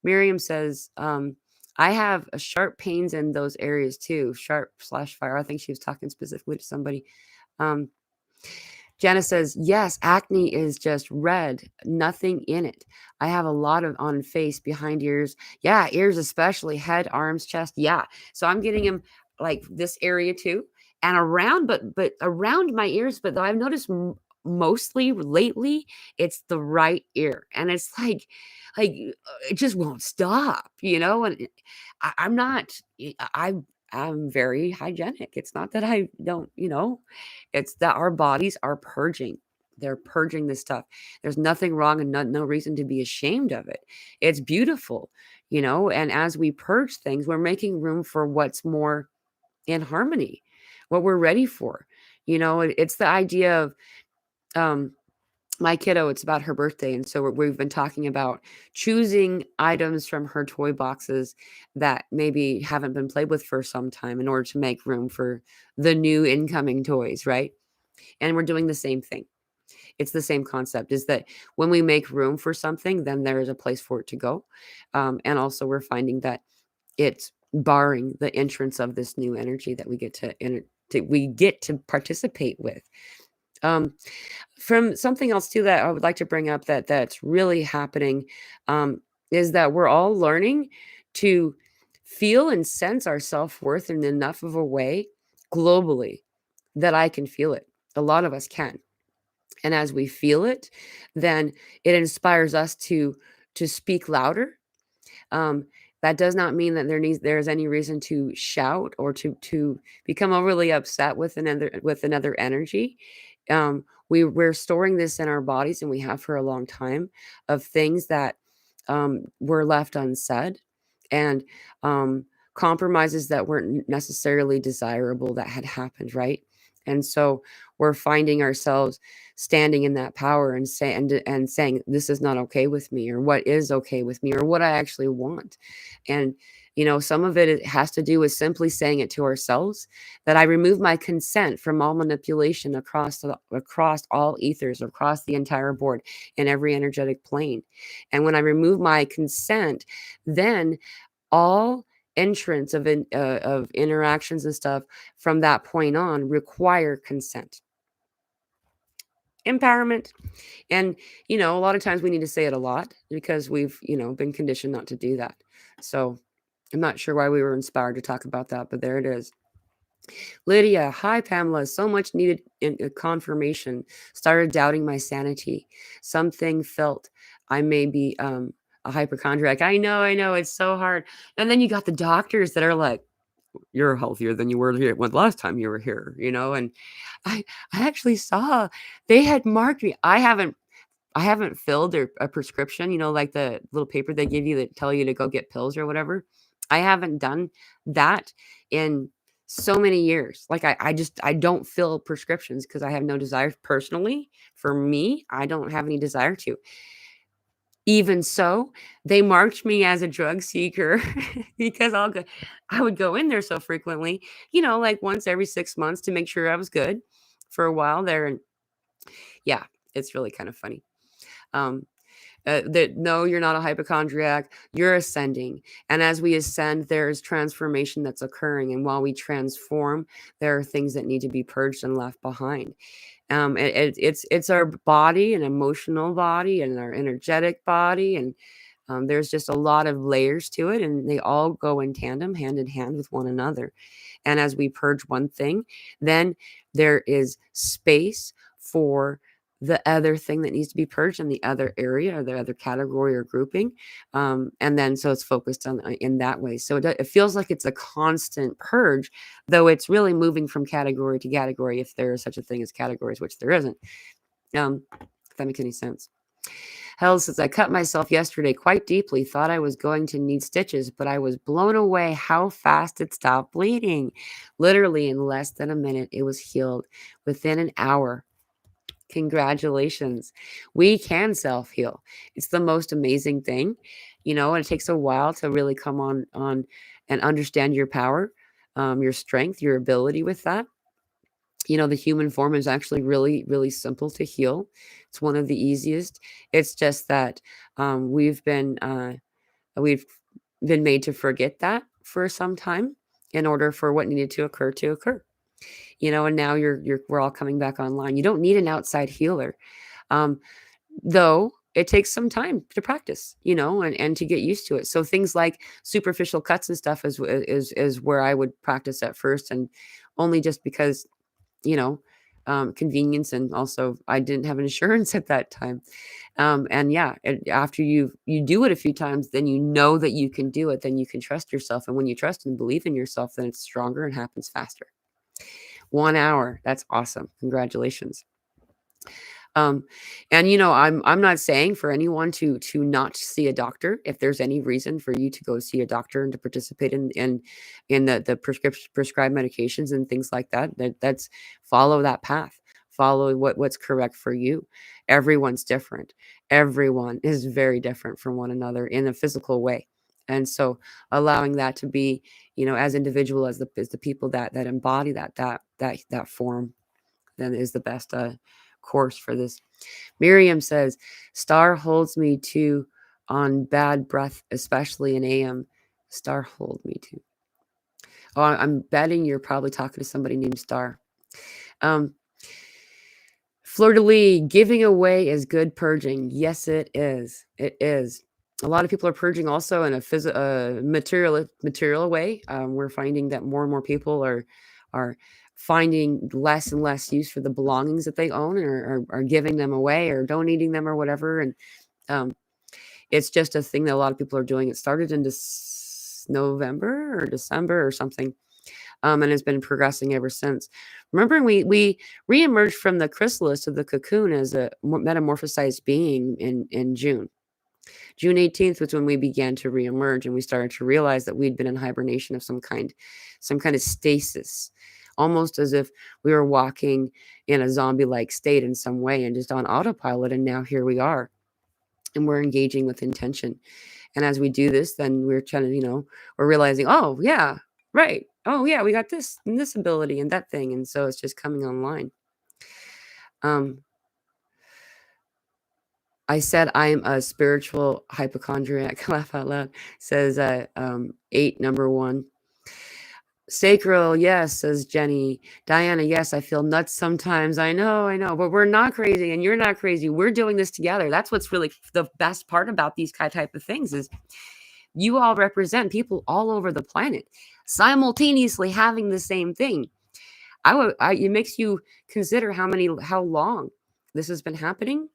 Miriam says, I have sharp pains in those areas too. Sharp/fire. I think she was talking specifically to somebody. Jana says, yes, acne is just red, nothing in it. I have a lot of on face, behind ears. Yeah, ears especially, head, arms, chest. Yeah. So I'm getting them like this area too. And around, but around my ears. But I've noticed mostly lately, it's the right ear. And it's like it just won't stop, And I'm not, I'm very hygienic. It's not that I don't, it's that our bodies are purging. They're purging this stuff. There's nothing wrong and no reason to be ashamed of it. It's beautiful, and as we purge things, we're making room for what's more in harmony, what we're ready for. It's the idea of my kiddo, it's about her birthday. And so we've been talking about choosing items from her toy boxes that maybe haven't been played with for some time in order to make room for the new incoming toys, right? And we're doing the same thing. It's the same concept, is that when we make room for something, then there is a place for it to go. And also we're finding that it's barring the entrance of this new energy that we get to participate with. From something else too that I would like to bring up that's really happening, is that we're all learning to feel and sense our self-worth in enough of a way globally that I can feel it. A lot of us can. And as we feel it, then it inspires us to speak louder. Um, that does not mean that there's any reason to shout or to become overly upset with another energy. We're storing this in our bodies, and we have for a long time, of things that were left unsaid, and compromises that weren't necessarily desirable that had happened, right? And so we're finding ourselves standing in that power and saying, this is not okay with me, or what is okay with me, or what I actually want. And some of it has to do with simply saying it to ourselves, that I remove my consent from all manipulation across all ethers, across the entire board, in every energetic plane. And when I remove my consent, then all entrance of interactions and stuff from that point on require consent. Empowerment. And a lot of times we need to say it a lot because we've been conditioned not to do that. So I'm not sure why we were inspired to talk about that, but there it is. Lydia, hi Pamela, so much needed confirmation. Started doubting my sanity. Something felt I may be a hypochondriac. I know, it's so hard. And then you got the doctors that are like, you're healthier than you were here when last time you were here, and I actually saw they had marked me. I haven't filled a prescription, like the little paper they give you that tell you to go get pills or whatever. I haven't done that in so many years. Like I don't fill prescriptions because I have no desire personally. For me, I don't have any desire to. Even so, they marked me as a drug seeker because I would go in there so frequently, like once every 6 months to make sure I was good for a while there. And yeah, it's really kind of funny. That no, you're not a hypochondriac, you're ascending. And as we ascend, there's transformation that's occurring. And while we transform, there are things that need to be purged and left behind. It's our body, and emotional body, and our energetic body, and there's just a lot of layers to it, and they all go in tandem, hand in hand with one another. And as we purge one thing, then there is space for the other thing that needs to be purged in the other area, or the other category or grouping. And then so it's focused on in that way. So it feels like it's a constant purge, though it's really moving from category to category, if there is such a thing as categories, which there isn't. If that makes any sense. Hell says, I cut myself yesterday quite deeply, thought I was going to need stitches, but I was blown away how fast it stopped bleeding. Literally in less than a minute, it was healed within an hour. Congratulations. We can self-heal. It's the most amazing thing, and it takes a while to really come on and understand your power, your strength, your ability with that. The human form is actually really, really simple to heal. It's one of the easiest. It's just that we've been made to forget that for some time in order for what needed to occur to occur. And now we're all coming back online. You don't need an outside healer, though. It takes some time to practice, and to get used to it. So things like superficial cuts and stuff is where I would practice at first, and only just because you know, convenience, and also I didn't have insurance at that time. And yeah, after you do it a few times, then you know that you can do it. Then you can trust yourself, and when you trust and believe in yourself, then it's stronger and happens faster. 1 hour, that's awesome. Congratulations. And I'm not saying for anyone to not see a doctor. If there's any reason for you to go see a doctor and to participate in the prescribed medications and things like that, that's follow that path. Follow what's correct for you. Everyone's different. Everyone is very different from one another in a physical way. And so allowing that to be, as individual as the people that embody that form, then is the best course for this. Miriam says, Star holds me too on bad breath, especially in AM. Star hold me too. Oh, I'm betting you're probably talking to somebody named Star. Fleur de Lis, giving away is good purging. Yes, it is. It is. A lot of people are purging also in a material way. We're finding that more and more people are finding less and less use for the belongings that they own, or are giving them away or donating them or whatever. And it's just a thing that a lot of people are doing. It started in November or December or something. And has been progressing ever since. Remembering we reemerged from the chrysalis of the cocoon as a metamorphosized being in June. June 18th was when we began to reemerge, and we started to realize that we'd been in hibernation of some kind of stasis, almost as if we were walking in a zombie-like state in some way and just on autopilot, and now here we are, and we're engaging with intention. And as we do this, then we're trying to, we're realizing, oh yeah, right. Oh yeah, we got this and this ability and that thing. And so it's just coming online. Um, I said I'm a spiritual hypochondriac. Laugh out loud. Says 8, number 1. Sacral, yes, says Jenny. Diana, yes, I feel nuts sometimes. I know, but we're not crazy and you're not crazy. We're doing this together. That's what's really the best part about these type of things is you all represent people all over the planet simultaneously having the same thing. It makes you consider how long this has been happening,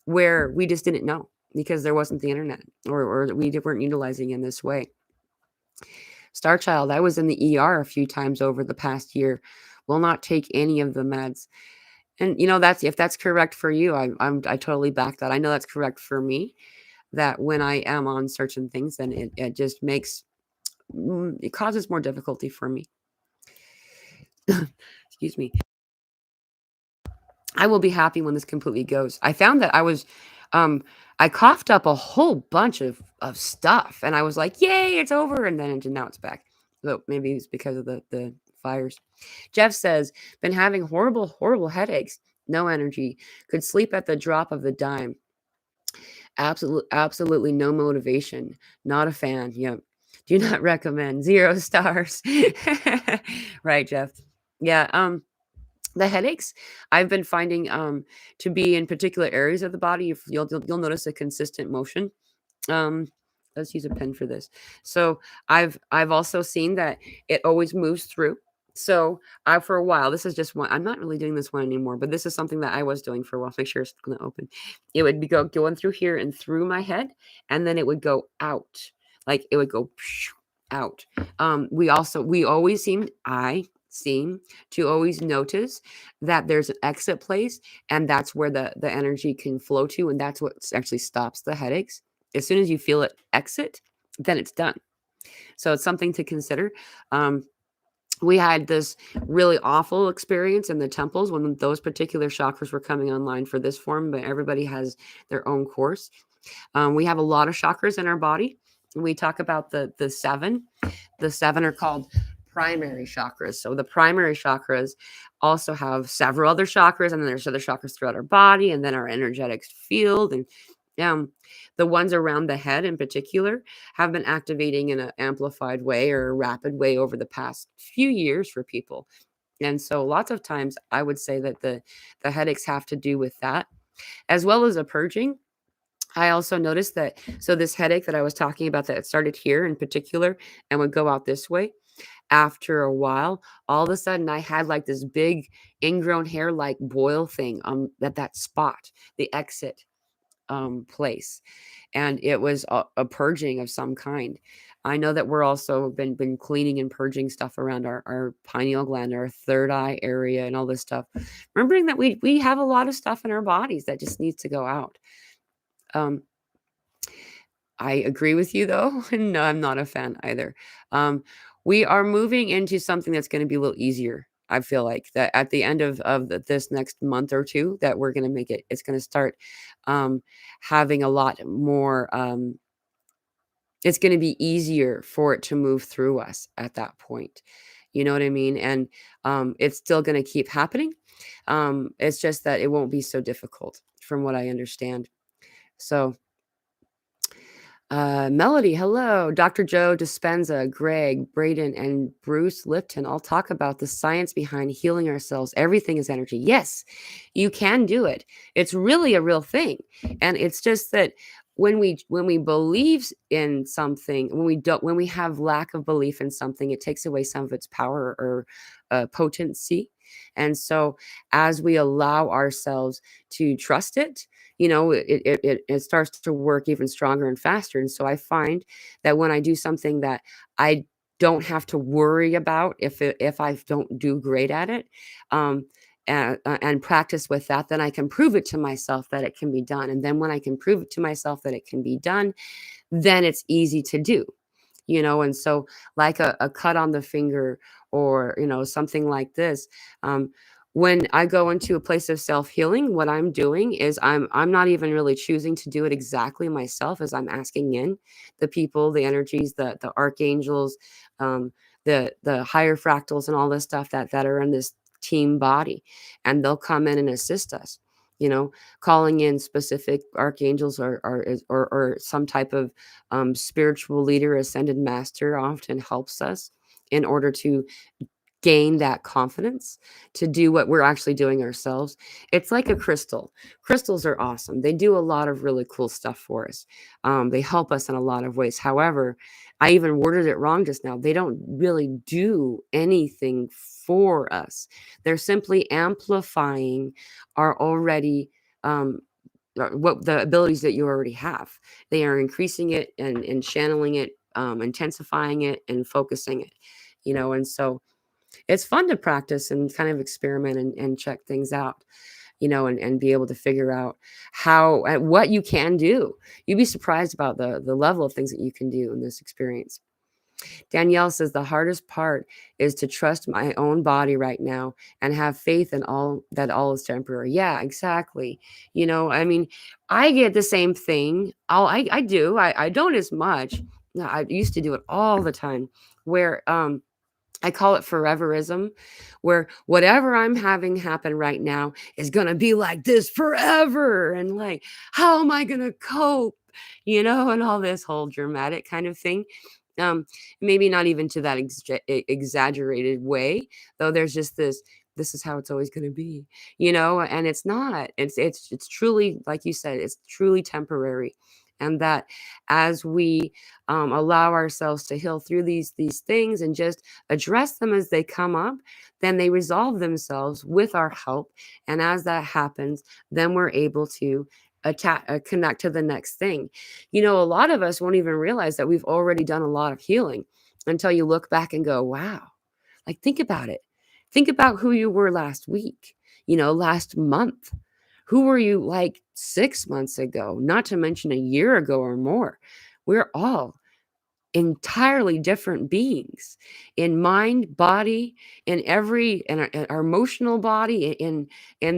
where we just didn't know because there wasn't the internet, or we weren't utilizing in this way. Star Child, I was in the ER a few times over the past year. Will not take any of the meds. And that's, if that's correct for you, I totally back that. I know that's correct for me, that when I am on certain things, then it just makes it causes more difficulty for me. Excuse me. I will be happy when this completely goes. I found that I coughed up a whole bunch of stuff, and I was like, yay, it's over. And then now it's back. So maybe it's because of the fires. Jeff says, been having horrible headaches. No energy. Could sleep at the drop of the dime. Absolutely no motivation. Not a fan. Yep. Do not recommend. 0 stars. Right, Jeff. Yeah. The headaches I've been finding to be in particular areas of the body. If you'll notice a consistent motion. Let's use a pen for this. So I've also seen that it always moves through. So for a while, this is just one. I'm not really doing this one anymore, but this is something that I was doing for a while. Make sure it's going to open. It would be going through here and through my head, and then it would go out. Like it would go out. We always seem to always notice that there's an exit place, and that's where the energy can flow to, and that's what actually stops the headaches. As soon as you feel it exit, then it's done. So it's something to consider. We had this really awful experience in the temples when those particular chakras were coming online for this form, but everybody has their own course. We have a lot of chakras in our body. We talk about the 7. The 7 are called primary chakras. So the primary chakras also have several other chakras, and then there's other chakras throughout our body, and then our energetic field. And the ones around the head in particular have been activating in an amplified way or a rapid way over the past few years for people. And so lots of times I would say that the headaches have to do with that, as well as a purging. I also noticed that, so this headache that I was talking about that started here in particular and would go out this way, after a while, all of a sudden I had like this big ingrown hair like boil thing at that spot, the exit place. And it was a purging of some kind. I know that we're also been cleaning and purging stuff around our pineal gland, our third eye area, and all this stuff. Remembering that we have a lot of stuff in our bodies that just needs to go out. I agree with you though. No, I'm not a fan either. We are moving into something that's going to be a little easier. I feel like that at the end of this next month or two, that we're going to make it. It's going to start having a lot more. It's going to be easier for it to move through us at that point. You know what I mean? And it's still going to keep happening. It's just that it won't be so difficult, from what I understand. So. Melody, hello. Dr. Joe Dispenza, Greg, Braden, and Bruce Lipton all talk about the science behind healing ourselves. Everything is energy. Yes, you can do it. It's really a real thing. And it's just that when we believe in something, when we have lack of belief in something, it takes away some of its power or potency. And so as we allow ourselves to trust it, it starts to work even stronger and faster. And so I find that when I do something that I don't have to worry about if I don't do great at it, and practice with that, then I can prove it to myself that it can be done. And then when I can prove it to myself that it can be done, then it's easy to do. And so like a cut on the finger, or something like this. When I go into a place of self-healing, what I'm doing is I'm not even really choosing to do it exactly myself, as I'm asking in the people, the energies, the archangels, um, the higher fractals and all this stuff that are in this team body, and they'll come in and assist us. You know, calling in specific archangels, or some type of spiritual leader, ascended master, often helps us in order to gain that confidence to do what we're actually doing ourselves. It's like a crystal. Crystals are awesome. They do a lot of really cool stuff for us. They help us in a lot of ways. However, I even worded it wrong just now. They don't really do anything for us. They're simply amplifying our already what the abilities that you already have. They are increasing it and channeling it, intensifying it and focusing it. And so it's fun to practice and kind of experiment and check things out, and be able to figure out how what you can do. You'd be surprised about the level of things that you can do in this experience. Danielle says the hardest part is to trust my own body right now and have faith in all is temporary. Yeah, exactly. I mean, I get the same thing. I do. I don't as much. No, I used to do it all the time, where I call it foreverism, where whatever I'm having happen right now is going to be like this forever. And like, how am I going to cope? And all this whole dramatic kind of thing. Um, Maybe not even to that exaggerated way, though there's just this is how it's always going to be, and it's not. It's truly, like you said, it's truly temporary. And that as we allow ourselves to heal through these things and just address them as they come up, then they resolve themselves with our help. And as that happens, then we're able to connect to the next thing. A lot of us won't even realize that we've already done a lot of healing until you look back and go, wow, like think about it. Think about who you were last week, last month. Who were you like 6 months ago, not to mention a year ago or more? We're all entirely different beings in mind, body, in our emotional body, in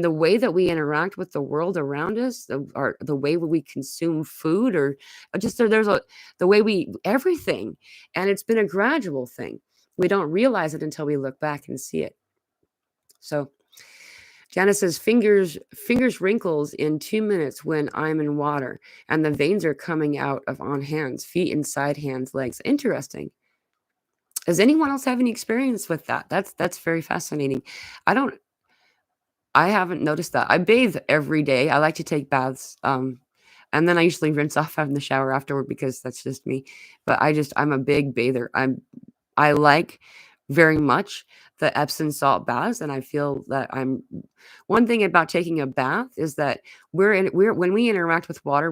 the way that we interact with the world around us, the way we consume food, or just the way we everything. And it's been a gradual thing. We don't realize it until we look back and see it. So Janice says fingers wrinkles in 2 minutes when I'm in water, and the veins are coming out of on hands, feet inside hands, legs. Interesting. Does anyone else have any experience with that? That's very fascinating. I don't I haven't noticed that. I bathe every day. I like to take baths. And then I usually rinse off in the shower afterward because that's just me. But I'm a big bather. I like very much the Epsom salt baths, and I feel that I'm one thing about taking a bath is that we're when we interact with water,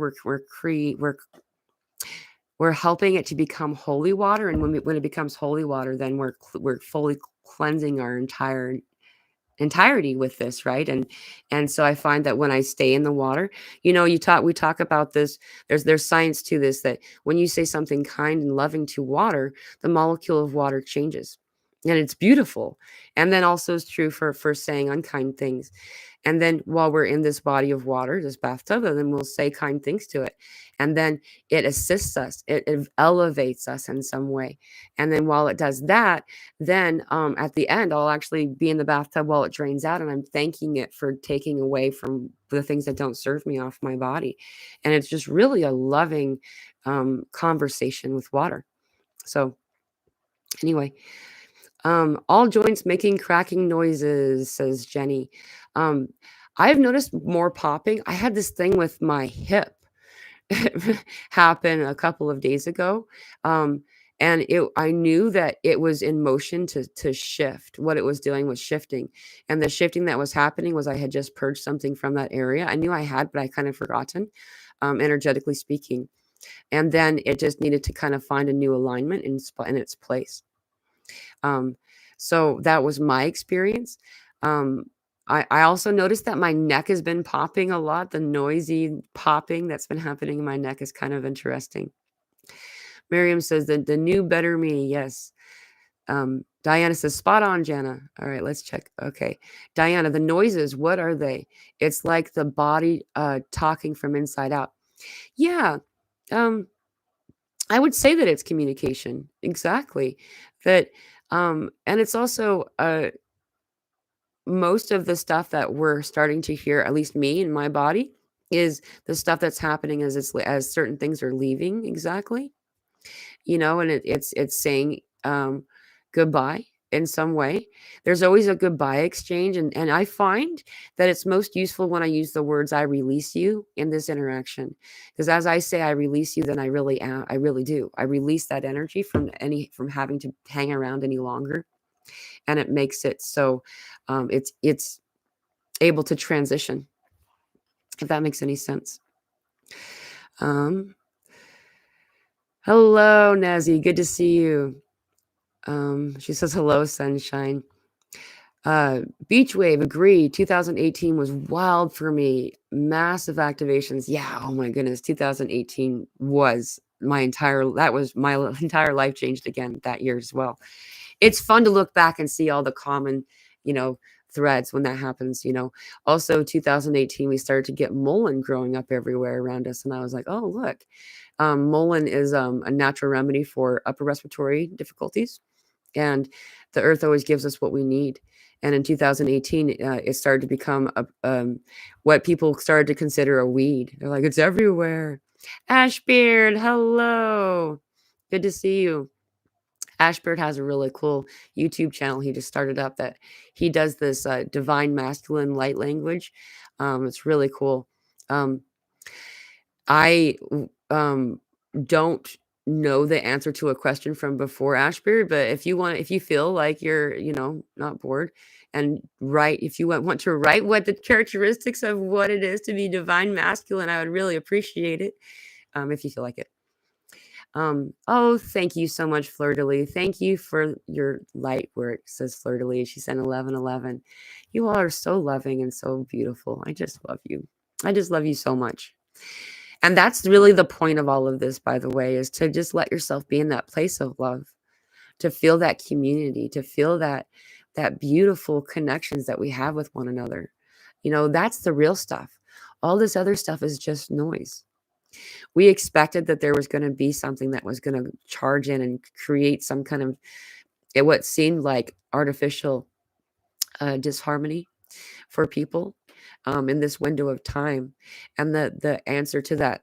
we're helping it to become holy water, and when it becomes holy water, then we're fully cleansing our entirety with this, right? And so I find that when I stay in the water, we talk about this. There's science to this, that when you say something kind and loving to water, the molecule of water changes, and it's beautiful. And then also is true for saying unkind things. And then while we're in this body of water, this bathtub, and then we'll say kind things to it. And then it assists us, it elevates us in some way. And then while it does that, then at the end, I'll actually be in the bathtub while it drains out, and I'm thanking it for taking away from the things that don't serve me off my body. And it's just really a loving conversation with water. So, anyway, all joints making cracking noises, says Jenny. Um, I've noticed more popping. I had this thing with my hip happen a couple of days ago. And I knew that it was in motion to shift. What it was doing was shifting. And the shifting that was happening was I had just purged something from that area. I knew I had, but I kind of forgotten, energetically speaking. And then it just needed to kind of find a new alignment in its place. So that was my experience. Um, I also noticed that my neck has been popping a lot. The noisy popping that's been happening in my neck is kind of interesting. Miriam says that the new better me. Yes. Diana says, spot on, Jana. All right, let's check. Okay. Diana, the noises, what are they? It's like the body talking from inside out. Yeah. I would say that it's communication. Exactly. That and it's also most of the stuff that we're starting to hear, at least me in my body, is the stuff that's happening as certain things are leaving. Exactly. And it's saying goodbye in some way. There's always a goodbye exchange, and I find that it's most useful when I use the words "I release you" in this interaction, because as I say "I release you," then I really am, I really do. I release that energy from having to hang around any longer, and it makes it so it's able to transition, if that makes any sense. Hello, Nazi. Good to see you. She says, hello, sunshine. Beach Wave, agree. 2018 was wild for me. Massive activations. Yeah, oh my goodness. 2018 was my entire life changed again that year as well. It's fun to look back and see all the common, threads when that happens. Also 2018, we started to get mullein growing up everywhere around us. And I was like, oh, look, mullein is a natural remedy for upper respiratory difficulties. And the earth always gives us what we need. And in 2018, it started to become what people started to consider a weed. They're like, it's everywhere. Ashbeard, hello. Good to see you. Ashbeard has a really cool YouTube channel he just started up that he does this divine masculine light language. It's really cool. I don't know the answer to a question from before, Ashbeard, but if you feel like you're, not bored and if you want to write what the characteristics of what it is to be divine masculine, I would really appreciate it. If you feel like it. Oh, thank you so much, Fleur de Lis. Thank you for your light where it says Fleur de Lis. She sent 1111. You all are so loving and so beautiful. I just love you. I just love you so much. And that's really the point of all of this, by the way, is to just let yourself be in that place of love, to feel that community, to feel that beautiful connections that we have with one another. That's the real stuff. All this other stuff is just noise. We expected that there was going to be something that was going to charge in and create some kind of what seemed like artificial disharmony for people in this window of time. And the answer to that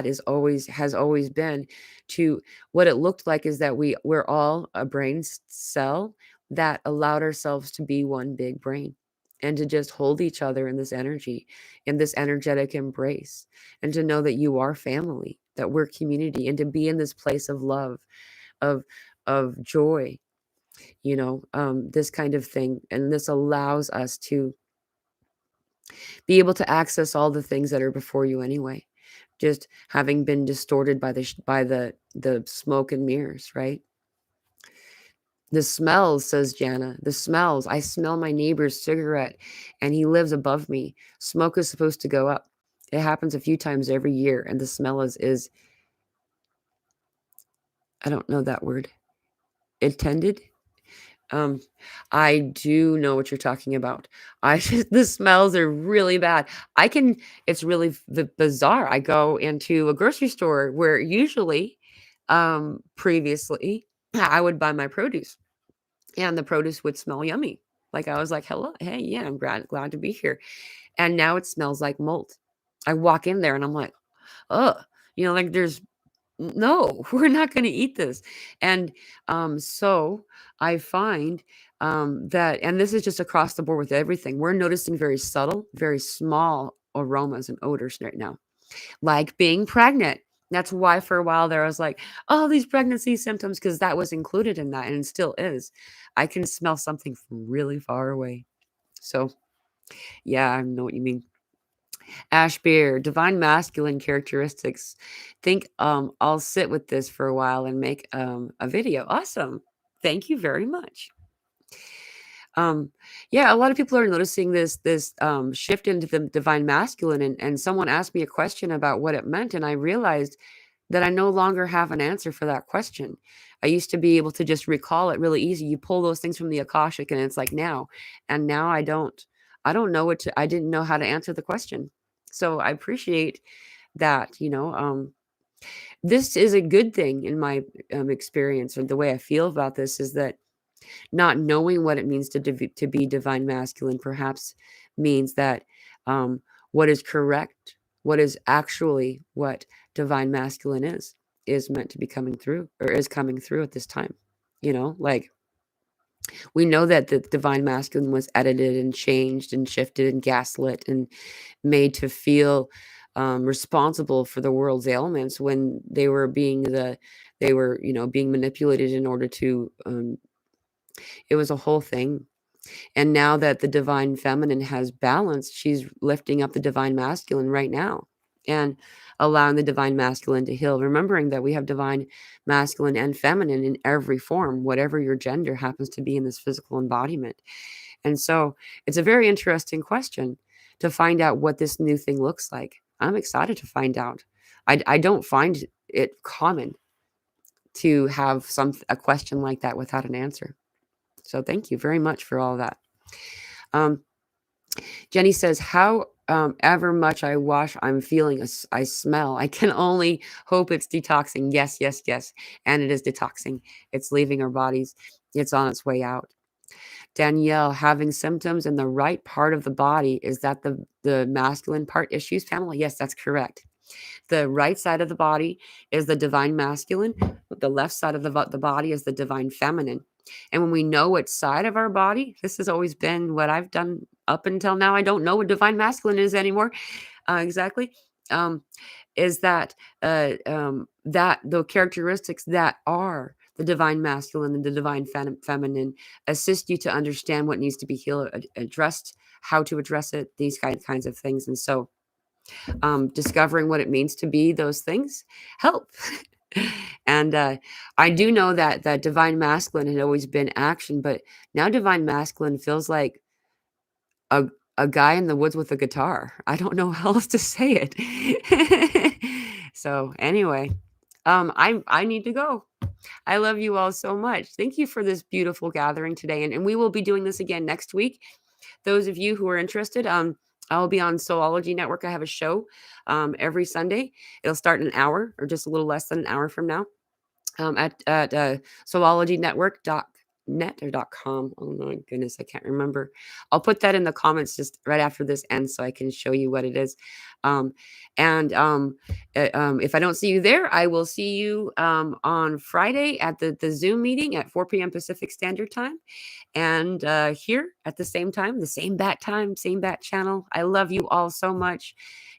has always been to what it looked like is that we're all a brain cell that allowed ourselves to be one big brain and to just hold each other in this energy, in this energetic embrace, and to know that you are family, that we're community, and to be in this place of love, of joy, this kind of thing. And this allows us to be able to access all the things that are before you anyway, just having been distorted by the smoke and mirrors, right? The smells, says Jana. The smells. I smell my neighbor's cigarette and he lives above me. Smoke is supposed to go up. It happens a few times every year, and the smell is I don't know that word. Intended? I do know what you're talking about. The smells are really bad. It's really bizarre. I go into a grocery store where usually, previously, I would buy my produce and the produce would smell yummy. Like I was like, hello, hey, yeah, I'm glad to be here. And now it smells like mold. I walk in there and I'm like, oh, like there's no, we're not going to eat this. And so I find that, and this is just across the board with everything, we're noticing very subtle, very small aromas and odors right now, like being pregnant. That's why for a while there I was like, oh, these pregnancy symptoms, because that was included in that and it still is. I can smell something from really far away. So yeah, I know what you mean. Ash Beer, divine masculine characteristics. Think I'll sit with this for a while and make a video. Awesome. Thank you very much. Yeah, a lot of people are noticing this shift into the divine masculine, and someone asked me a question about what it meant, and I realized that I no longer have an answer for that question. I used to be able to just recall it really easy. You pull those things from the Akashic and it's like now. And now I don't. I don't know what to I didn't know how to answer the question. So I appreciate that, this is a good thing in my experience, or the way I feel about this is that not knowing what it means to be divine masculine perhaps means that what is correct, what is actually what divine masculine is meant to be coming through, or is coming through at this time. Like, we know that the divine masculine was edited and changed and shifted and gaslit and made to feel responsible for the world's ailments when they were being manipulated in order to it was a whole thing. And now that the divine feminine has balance, she's lifting up the divine masculine right now and allowing the divine masculine to heal, remembering that we have divine masculine and feminine in every form, whatever your gender happens to be in this physical embodiment. And so it's a very interesting question to find out what this new thing looks like. I'm excited to find out. I don't find it common to have a question like that without an answer. So thank you very much for all that. Jenny says, how ever much I wash, I'm feeling I smell. I can only hope it's detoxing. Yes, yes, yes. And it is detoxing. It's leaving our bodies. It's on its way out. Danielle, having symptoms in the right part of the body, is that the masculine part issues, Pamela? Yes, that's correct. The right side of the body is the divine masculine. The left side of the body is the divine feminine. And when we know which side of our body, this has always been what I've done up until now. I don't know what divine masculine is anymore. Exactly. Is that that the characteristics that are the divine masculine and the divine feminine assist you to understand what needs to be healed, addressed, how to address it, these kinds of things. And so discovering what it means to be those things help. And I do know that divine masculine had always been action, but now divine masculine feels like a a guy in the woods with a guitar. I don't know how else to say it. So anyway, I need to go. I love you all so much. Thank you for this beautiful gathering today, and we will be doing this again next week. Those of you who are interested, I'll be on Soulology Network. I have a show every Sunday. It'll start in an hour, or just a little less than an hour from now, at soulologynetwork.net or .com. Oh my goodness, I can't remember. I'll put that in the comments just right after this ends so I can show you what it is. If I don't see you there, I will see you on Friday at the Zoom meeting at 4 p.m. Pacific Standard Time. And here at the same time, the same bat time, same bat channel. I love you all so much.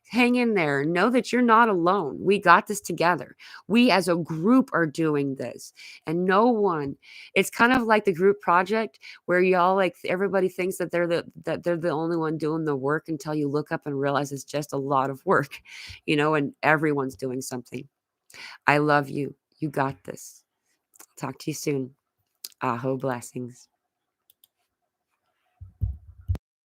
Hang in there. Know that you're not alone. We got this together. We as a group are doing this. And no one, it's kind of like the group project where y'all, like, everybody thinks that they're the only one doing the work until you look up and realize it's just a lot of work, and everyone's doing something. I love you. You got this. Talk to you soon. Aho blessings.